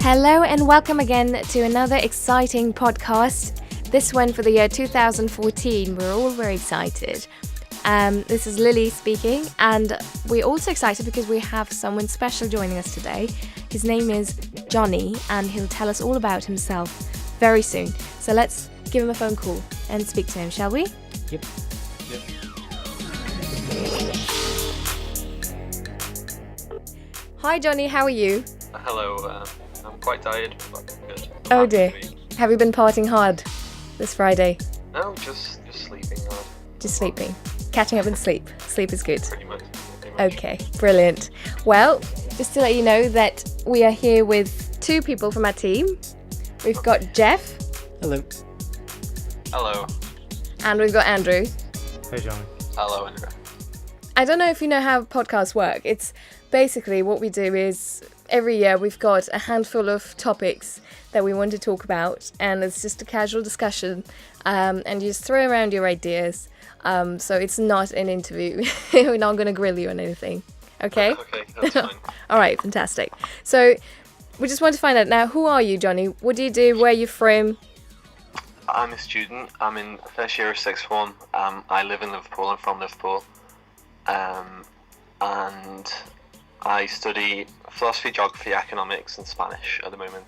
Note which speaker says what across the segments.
Speaker 1: Hello and welcome again to another exciting podcast. This one for the year 2014. We're all very excited. This is Lily speaking, and we're also excited because we have someone special joining us today. His name is Johnny, and he'll tell us all about himself very soon. So let's give him a phone call and speak to him, shall we?
Speaker 2: Yep.
Speaker 1: Hi Johnny, how are you?
Speaker 3: Hello, I'm quite tired, but good.
Speaker 1: Oh dear. Have you been partying hard this Friday?
Speaker 3: No, just sleeping hard.
Speaker 1: Just sleeping. Catching up in sleep. Sleep is good.
Speaker 3: Pretty much.
Speaker 1: Okay, brilliant. Well, just to let you know that we are here with two people from our team. We've got Jeff.
Speaker 2: Hello.
Speaker 3: Hello.
Speaker 1: And we've got Andrew.
Speaker 2: Hey, Johnny.
Speaker 3: Hello, Andrew.
Speaker 1: I don't know if you know how podcasts work. It's basically what we do is every year we've got a handful of topics that we want to talk about, and it's just a casual discussion, and you just throw around your ideas. So it's not an interview. We're not going to grill you on anything. Okay?
Speaker 3: Okay, that's fine.
Speaker 1: All right, fantastic. So we just want to find out now, who are you, Johnny? What do you do? Where are you from?
Speaker 3: I'm a student. I'm in first year of sixth form. I live in Liverpool. I'm from Liverpool. And I study philosophy, geography, economics, and Spanish at the moment.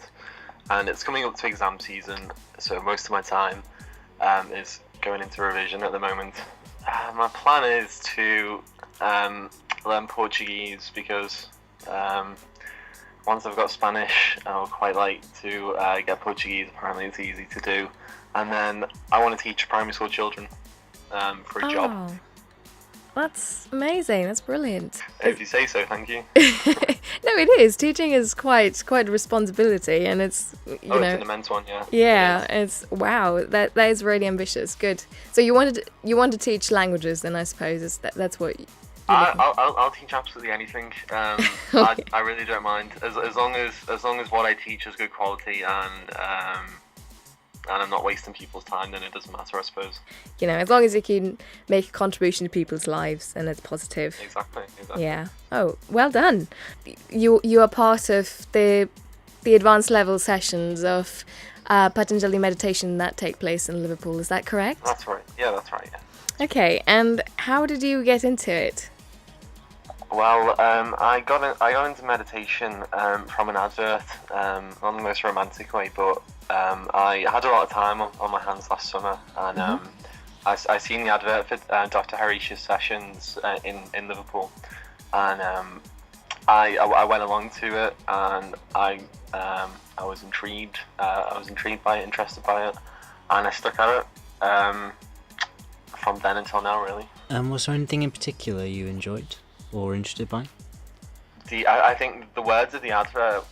Speaker 3: And it's coming up to exam season, so most of my time is going into revision at the moment. My plan is to learn Portuguese because once I've got Spanish, I would quite like to get Portuguese. Apparently it's easy to do. And then I want to teach primary school children for a job.
Speaker 1: That's amazing. That's brilliant.
Speaker 3: If you say so, thank you.
Speaker 1: No, it is. Teaching is quite a responsibility, and it's
Speaker 3: It's an immense one, yeah.
Speaker 1: Yeah, it's wow. That is really ambitious. Good. So you want to teach languages, then I suppose that's what.
Speaker 3: I'll teach absolutely anything. I really don't mind as long as what I teach is good quality and I'm not wasting people's time, then it doesn't matter, I suppose.
Speaker 1: As long as you can make a contribution to people's lives and it's positive.
Speaker 3: Exactly.
Speaker 1: Yeah. Oh, well done. You are part of the advanced level sessions of Patanjali meditation that take place in Liverpool. Is that correct?
Speaker 3: That's right. Yeah, that's right. Yeah.
Speaker 1: Okay. And how did you get into it?
Speaker 3: Well, I got into meditation from an advert, not in the most romantic way, but I had a lot of time on my hands last summer, and I seen the advert for Dr. Harish's sessions in Liverpool, and I went along to it, and I was intrigued. I was intrigued by it, interested by it, and I stuck at it from then until now, really.
Speaker 2: Was there anything in particular you enjoyed or interested by?
Speaker 3: I think the words of the advert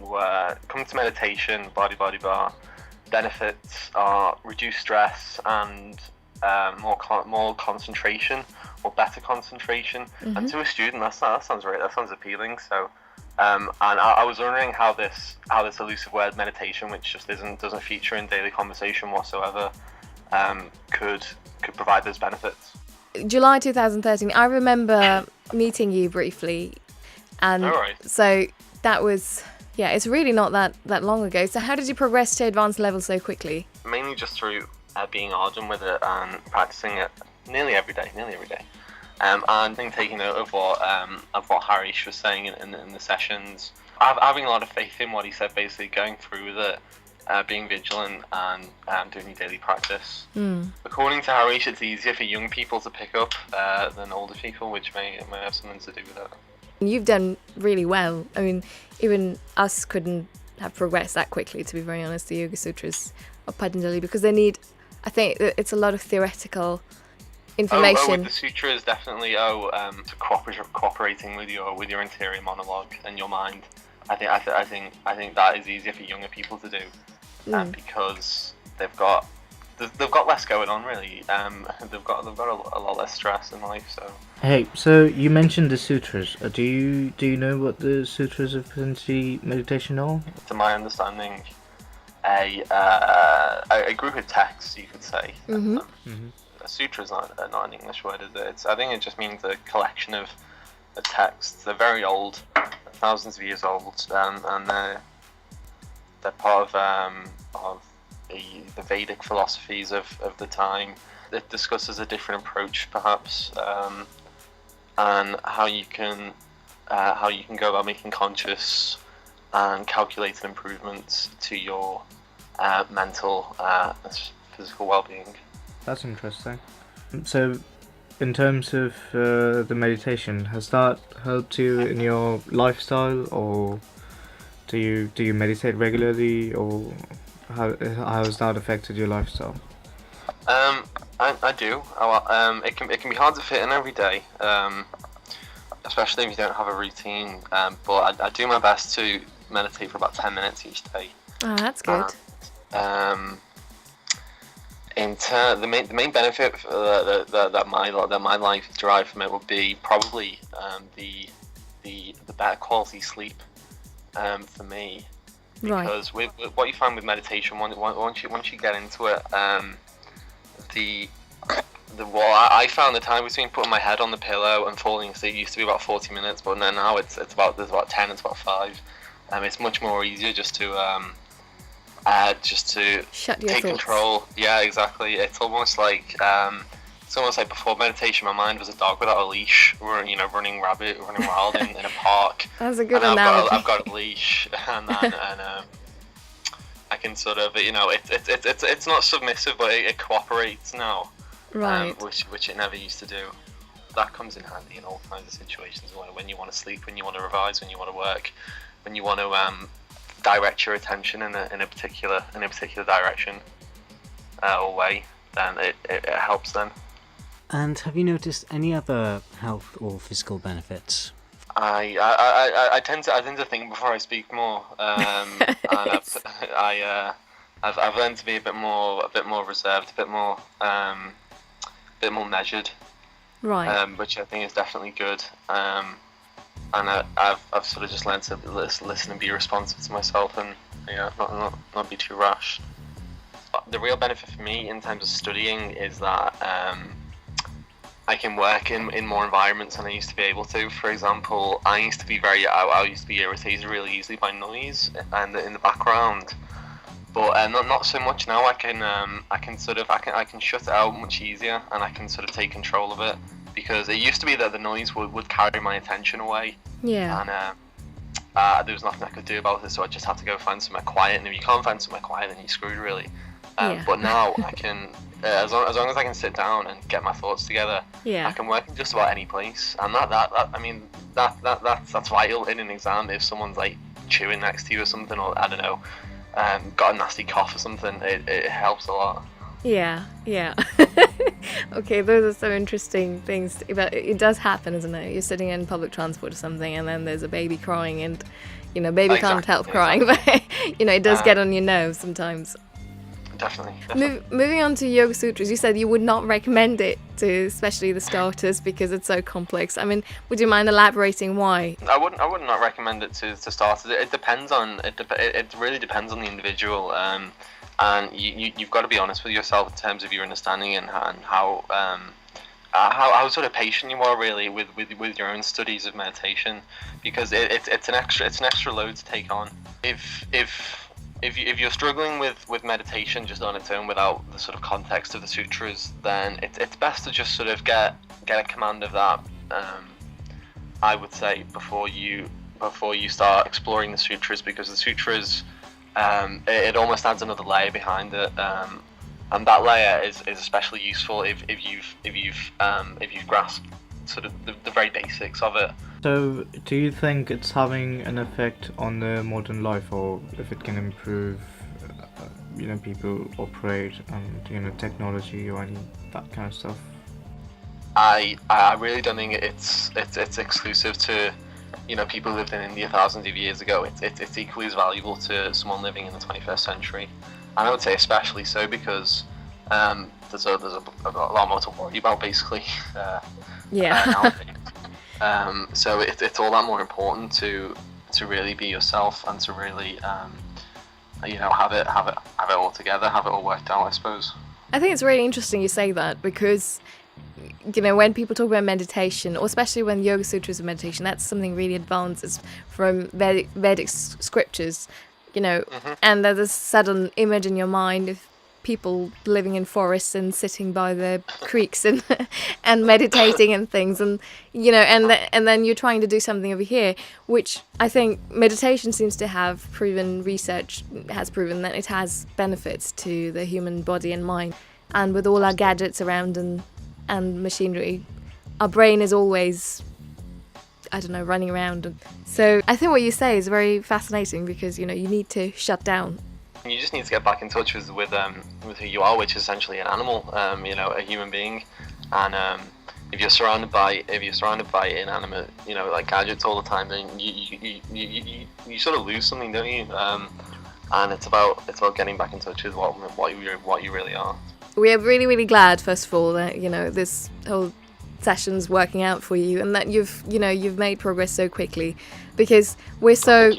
Speaker 3: were come to meditation, body, benefits are reduced stress and more concentration or better concentration. And to a student, that sounds right. That sounds appealing. So, and I was wondering how this elusive word meditation, which just doesn't feature in daily conversation whatsoever, could provide those benefits.
Speaker 1: July 2013. I remember meeting you briefly, and so that was it's really not that long ago. So how did you progress to advanced level so quickly?
Speaker 3: Mainly just through being ardent with it and practicing it nearly every day, and then taking note of what Harish was saying in the sessions. Having a lot of faith in what he said, basically going through with it. Being vigilant and doing your daily practice. According to Harish, it's easier for young people to pick up than older people, which may have something to do with it.
Speaker 1: You've done really well. I mean, even us couldn't have progressed that quickly, to be very honest, the Yoga Sutras of Patanjali, because I think it's a lot of theoretical information.
Speaker 3: With the sutras, definitely. Cooperating with your interior monologue and your mind. I think that is easier for younger people to do, because they've got less going on, really. They've got a lot less stress in life. So.
Speaker 4: Hey, so you mentioned the sutras. Do you know what the Sutras of Patanjali meditation are?
Speaker 3: To my understanding, a group of texts, you could say. A sutra is not an English word, is it? I think it just means a collection of texts. They're very old, thousands of years old, and They're part of the Vedic philosophies of the time. It discusses a different approach, perhaps, and how you can go about making conscious and calculated improvements to your mental physical well-being.
Speaker 4: That's interesting. So, in terms of the meditation, has that helped you in your lifestyle, or do you meditate regularly, or how has that affected your lifestyle?
Speaker 3: I do. It can be hard to fit in every day, especially if you don't have a routine. But I do my best to meditate for about 10 minutes each day.
Speaker 1: Oh, that's good.
Speaker 3: The main benefit that my life derived from it would be probably the better quality sleep for me. Because with what you find with meditation, once you get into it, I found the time between putting my head on the pillow and falling asleep used to be about 40 minutes, but now there's about 10, it's about 5. It's much more easier just to
Speaker 1: Shut your
Speaker 3: take
Speaker 1: thoughts.
Speaker 3: control. Yeah, exactly. It's almost like before meditation, my mind was a dog without a leash, running wild in a park.
Speaker 1: That's a good
Speaker 3: and
Speaker 1: analogy.
Speaker 3: I've got a leash, and I can sort of, it's not submissive, but it cooperates now.
Speaker 1: Right.
Speaker 3: Which it never used to do. That comes in handy in all kinds of situations. When you want to sleep, when you want to revise, when you want to work, when you want to direct your attention in a particular direction or way, then it helps then.
Speaker 2: And have you noticed any other health or physical benefits?
Speaker 3: I tend to think before I speak more, and I've learned to be a bit more reserved, a bit more measured,
Speaker 1: Right.
Speaker 3: which I think is definitely good. And I've sort of just learned to listen and be responsive to myself, and not be too rash. The real benefit for me in terms of studying is that I can work in more environments than I used to be able to. For example, I used to be irritated really easily by noise and in the background, but not so much now. I can shut it out much easier, and I can sort of take control of it, because it used to be that the noise would carry my attention away.
Speaker 1: Yeah.
Speaker 3: And there was nothing I could do about it, so I just had to go find somewhere quiet, and if you can't find somewhere quiet, then you're screwed, really. But now I can, as long as I can sit down and get my thoughts together,
Speaker 1: Yeah.
Speaker 3: I can work in just about any place, and that's vital in an exam. If someone's like chewing next to you or something, or I don't know, got a nasty cough or something, it helps a lot.
Speaker 1: Yeah. Okay, those are some interesting things. But it does happen, isn't it? You're sitting in public transport or something, and then there's a baby crying, and baby can't help crying, but it does get on your nerves sometimes.
Speaker 3: Definitely.
Speaker 1: Moving on to Yoga Sutras, you said you would not recommend it to especially the starters because it's so complex. I mean, would you mind elaborating why?
Speaker 3: I would not recommend it to starters. It really depends on the individual, and you've got to be honest with yourself in terms of your understanding and how sort of patient you are really with your own studies of meditation, because it's an extra load to take on. If you're struggling with meditation just on its own without the sort of context of the sutras, then it's best to just sort of get a command of that. I would say before you start exploring the sutras, because the sutras it almost adds another layer behind it, and that layer is especially useful if you've grasped sort of the very basics of it.
Speaker 4: So, do you think it's having an effect on the modern life, or if it can improve, people operate and technology or any that kind of stuff?
Speaker 3: I really don't think it's exclusive to people who lived in India thousands of years ago. It's equally as valuable to someone living in the 21st century, and I would say especially so because there's a lot more to worry about basically. Nowadays. So it's all that more important to really be yourself and to really have it all together, have it all worked out, I suppose.
Speaker 1: I think it's really interesting you say that because when people talk about meditation, or especially when Yoga Sutras of meditation, that's something really advanced. It's from Vedic scriptures, you know, and there's a sudden image in your mind of people living in forests and sitting by the creeks and and meditating and things, and you know, and then you're trying to do something over here, which I think meditation seems to have research has proven that it has benefits to the human body and mind. And with all our gadgets around and machinery, our brain is always, I don't know, running around. So I think what you say is very fascinating, because you know, you need to shut down.
Speaker 3: You just need to get back in touch with who you are, which is essentially an animal, you know, a human being. And if you're surrounded by inanimate, you know, like gadgets all the time, then you sort of lose something, don't you? And it's about getting back in touch with what you really are.
Speaker 1: We are really, really glad, first of all, that you know, this whole session's working out for you, and that you've made progress so quickly, because we're so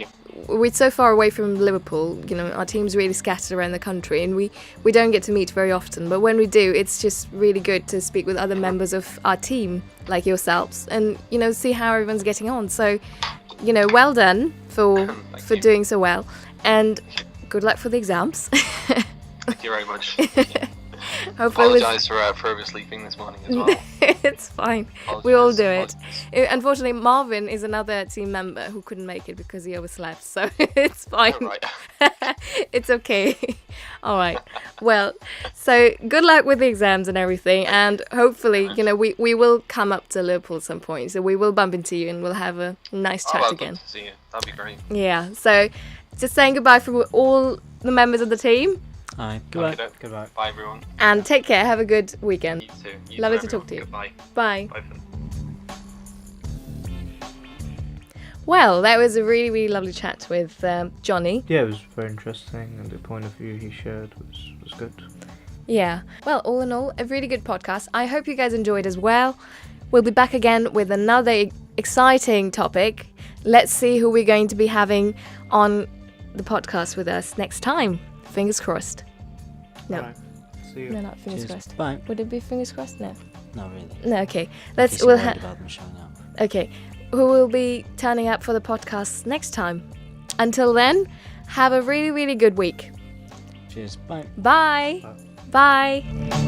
Speaker 1: far away from Liverpool. You know, our team's really scattered around the country, and we don't get to meet very often, but when we do, it's just really good to speak with other members of our team like yourselves, and you know, see how everyone's getting on. So, you know, well done for doing so well, and good luck for the exams.
Speaker 3: Thank you very much.
Speaker 1: Hopefully
Speaker 3: apologise for oversleeping this morning as well.
Speaker 1: It's fine. We all do it. Unfortunately, Marvin is another team member who couldn't make it because he overslept, so it's fine.
Speaker 3: Oh, right.
Speaker 1: It's okay. All right. Well, so good luck with the exams and everything, and hopefully, you know, we will come up to Liverpool at some point, so we will bump into you and we'll have a nice chat again.
Speaker 3: I'd love to see you. That'd be great.
Speaker 1: Yeah. So, just saying goodbye from all the members of the team.
Speaker 2: Aye. Goodbye.
Speaker 3: Okay,
Speaker 2: Goodbye.
Speaker 3: Bye, everyone.
Speaker 1: And take care. Have a good weekend.
Speaker 3: You too. You
Speaker 1: Lovely
Speaker 3: too,
Speaker 1: to talk to
Speaker 3: everyone.
Speaker 1: you.
Speaker 3: Goodbye.
Speaker 1: Bye.
Speaker 3: Bye.
Speaker 1: Well, that was a really, really lovely chat with Johnny.
Speaker 4: Yeah, it was very interesting, and the point of view he shared was good.
Speaker 1: Yeah. Well, all in all, a really good podcast. I hope you guys enjoyed as well. We'll be back again with another exciting topic. Let's see who we're going to be having on the podcast with us next time. Fingers crossed. No.
Speaker 4: Right. See you.
Speaker 1: No, not fingers
Speaker 2: Cheers.
Speaker 1: crossed.
Speaker 2: Bye.
Speaker 1: Would it be fingers crossed? No.
Speaker 2: Not really.
Speaker 1: No, okay.
Speaker 2: In
Speaker 1: Let's
Speaker 2: case you're
Speaker 1: we'll
Speaker 2: worried about them showing up.
Speaker 1: okay. Who will be turning up for the podcast next time? Until then, have a really, really good week.
Speaker 2: Cheers. Bye.
Speaker 1: Bye. Bye.